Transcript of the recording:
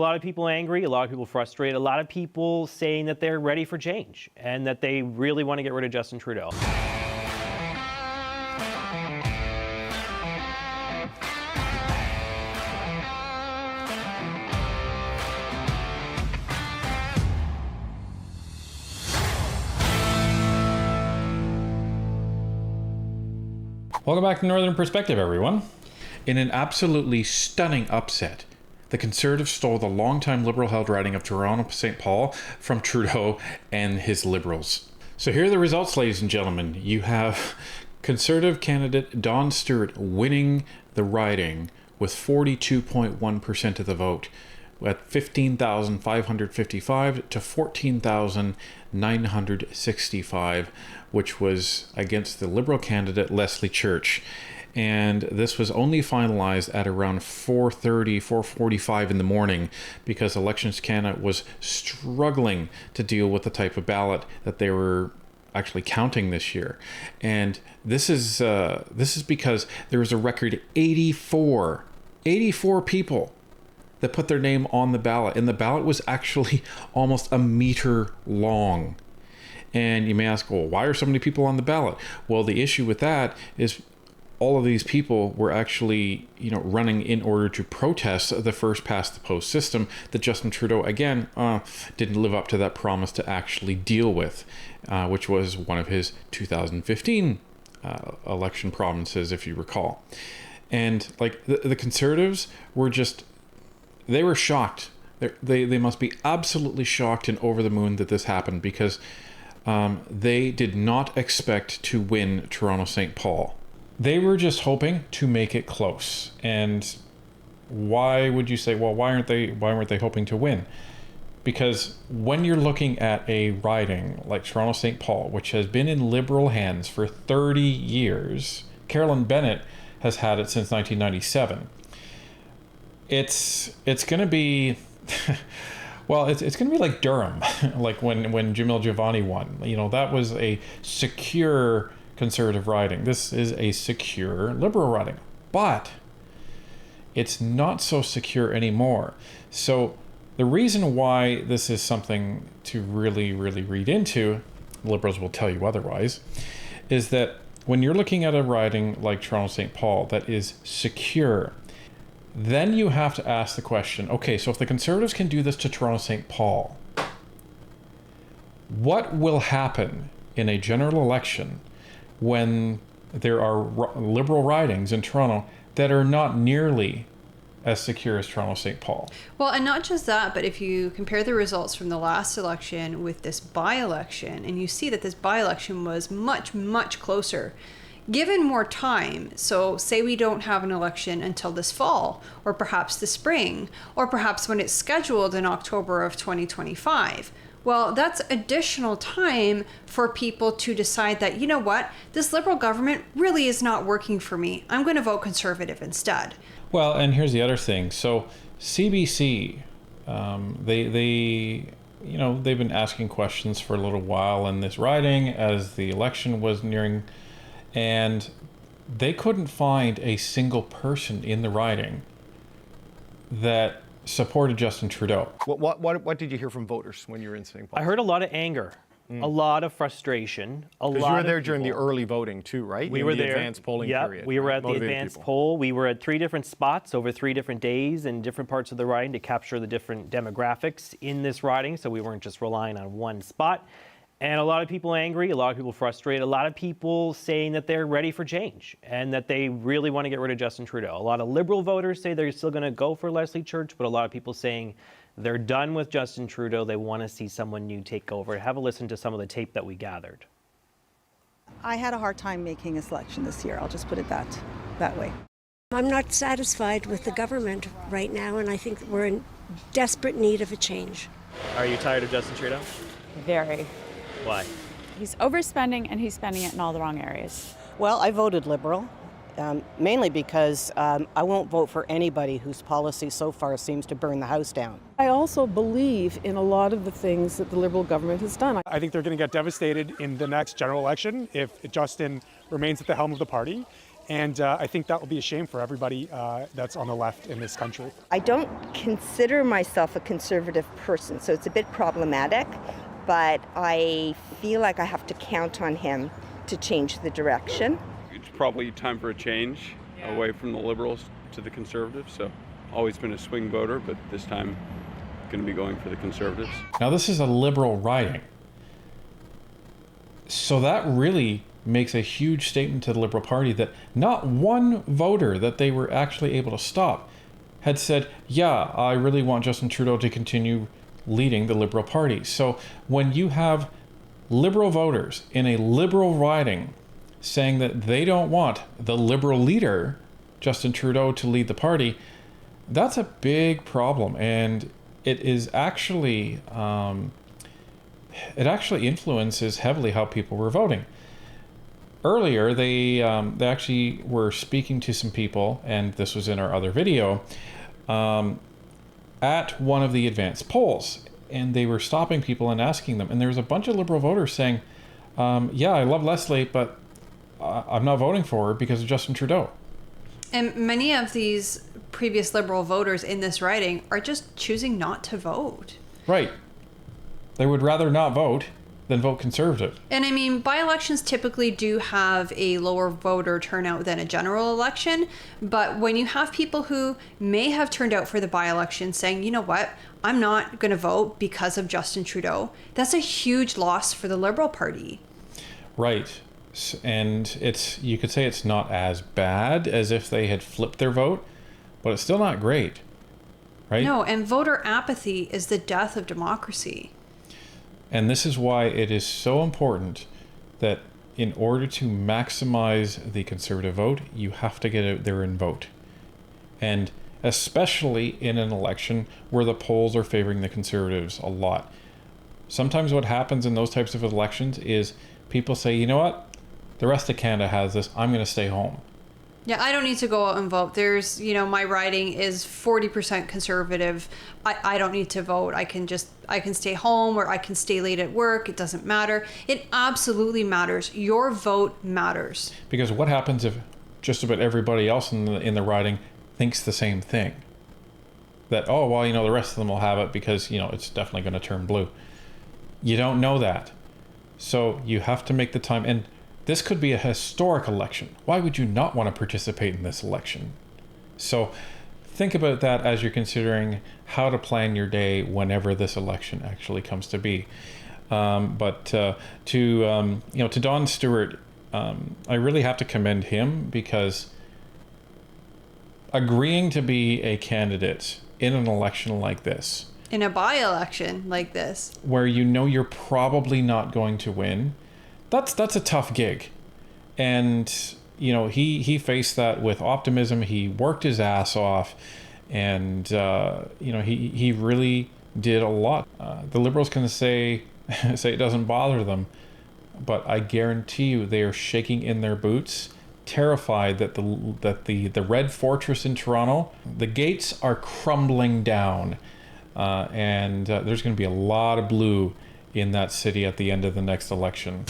lot of people angry, a lot of people frustrated, a lot of people saying that they're ready for change and that they really want to get rid of Justin Trudeau. Welcome back to Northern Perspective, everyone. In an absolutely stunning upset, the Conservatives stole the longtime Liberal-held riding of Toronto-St. Paul from Trudeau and his Liberals. So here are the results, ladies and gentlemen. You have Conservative candidate Don Stewart winning the riding with 42.1% of the vote, at 15,555 to 14,965, which was against the Liberal candidate Leslie Church. And this was only finalized at around 4:30, 4:45 in the morning, because Elections Canada was struggling to deal with the type of ballot that they were actually counting this year. And this is because there was a record 84 people that put their name on the ballot, and the ballot was actually almost a meter long. And you may ask, well, why are so many people on the ballot? Well, the issue with that is all of these people were actually, running in order to protest the first past the post system that Justin Trudeau, again, didn't live up to that promise to actually deal with, which was one of his 2015 election promises, if you recall. And like the Conservatives were they were shocked. They must be absolutely shocked and over the moon that this happened, because they did not expect to win Toronto-St. Paul. They were just hoping to make it close. And why would you say, well, why weren't they hoping to win? Because when you're looking at a riding like Toronto-St. Paul, which has been in Liberal hands for 30 years, Carolyn Bennett has had it since 1997. It's going to be, well, it's going to be like Durham, like when Jamil Giovanni won. That was a secure Conservative riding. This is a secure Liberal riding, but it's not so secure anymore. So the reason why this is something to really, really read into, Liberals will tell you otherwise, is that when you're looking at a riding like Toronto-St. Paul that is secure, then you have to ask the question, okay, so if the Conservatives can do this to Toronto-St. Paul, what will happen in a general election when there are Liberal ridings in Toronto that are not nearly as secure as Toronto-St. Paul? Well, and not just that, but if you compare the results from the last election with this by-election, and you see that this by-election was much, much closer, given more time, so say we don't have an election until this fall, or perhaps the spring, or perhaps when it's scheduled in October of 2025, well, that's additional time for people to decide that, you know what, this Liberal government really is not working for me. I'm going to vote Conservative instead. Well, and here's the other thing. So CBC, they've been asking questions for a little while in this riding as the election was nearing, and they couldn't find a single person in the riding that supported Justin Trudeau. What did you hear from voters when you were in St. Paul? I heard a lot of anger, a lot of frustration, Because you were there during the early voting too, right? We were the there. Advanced polling period. We were at the Motivating advanced people. poll. We were at 3 different spots over 3 different days in different parts of the riding to capture the different demographics in this riding, so we weren't just relying on one spot. And a lot of people angry, a lot of people frustrated, a lot of people saying that they're ready for change and that they really want to get rid of Justin Trudeau. A lot of Liberal voters say they're still going to go for Leslie Church, but a lot of people saying they're done with Justin Trudeau. They want to see someone new take over. Have a listen to some of the tape that we gathered. I had a hard time making a selection this year. I'll just put it that way. I'm not satisfied with the government right now, and I think we're in desperate need of a change. Are you tired of Justin Trudeau? Very. Why? He's overspending and he's spending it in all the wrong areas. Well, I voted Liberal, mainly because I won't vote for anybody whose policy so far seems to burn the house down. I also believe in a lot of the things that the Liberal government has done. I think they're going to get devastated in the next general election if Justin remains at the helm of the party. And I think that will be a shame for everybody that's on the left in this country. I don't consider myself a conservative person, so it's a bit problematic, but I feel like I have to count on him to change the direction. It's probably time for a change away from the Liberals to the Conservatives. So always been a swing voter, but this time going to be going for the Conservatives. Now this is a Liberal riding. So that really makes a huge statement to the Liberal Party that not one voter that they were actually able to stop had said, yeah, I really want Justin Trudeau to continue leading the Liberal Party. So when you have Liberal voters in a Liberal riding saying that they don't want the Liberal leader, Justin Trudeau, to lead the party, that's a big problem. And it is actually, it actually influences heavily how people were voting. Earlier, they actually were speaking to some people, and this was in our other video, at one of the advanced polls. And they were stopping people and asking them. And there was a bunch of Liberal voters saying, yeah, I love Leslie, but I'm not voting for her because of Justin Trudeau. And many of these previous Liberal voters in this riding are just choosing not to vote. Right. They would rather not vote than vote Conservative. And I mean, by-elections typically do have a lower voter turnout than a general election, but when you have people who may have turned out for the by-election saying, you know what, I'm not going to vote because of Justin Trudeau, that's a huge loss for the Liberal Party. Right. And you could say it's not as bad as if they had flipped their vote, but it's still not great, right? No, and voter apathy is the death of democracy. And this is why it is so important that in order to maximize the Conservative vote, you have to get out there and vote. And especially in an election where the polls are favoring the Conservatives a lot. Sometimes what happens in those types of elections is people say, you know what? The rest of Canada has this. I'm going to stay home. Yeah, I don't need to go out and vote. There's, my riding is 40% Conservative. I don't need to vote. I can stay home or I can stay late at work. It doesn't matter. It absolutely matters. Your vote matters. Because what happens if just about everybody else in the riding thinks the same thing? That, oh, well, the rest of them will have it because, it's definitely going to turn blue. You don't know that. So you have to make the time. And this could be a historic election. Why would you not want to participate in this election? So think about that as you're considering how to plan your day whenever this election actually comes to be. But to Don Stewart, I really have to commend him because agreeing to be a candidate in an election like this, in a by-election like this, where you're probably not going to win, that's a tough gig. And he faced that with optimism. He worked his ass off, and he really did a lot. The Liberals can say it doesn't bother them, but I guarantee you they are shaking in their boots, terrified that the Red Fortress in Toronto, the gates are crumbling down, and there's going to be a lot of blue in that city at the end of the next election.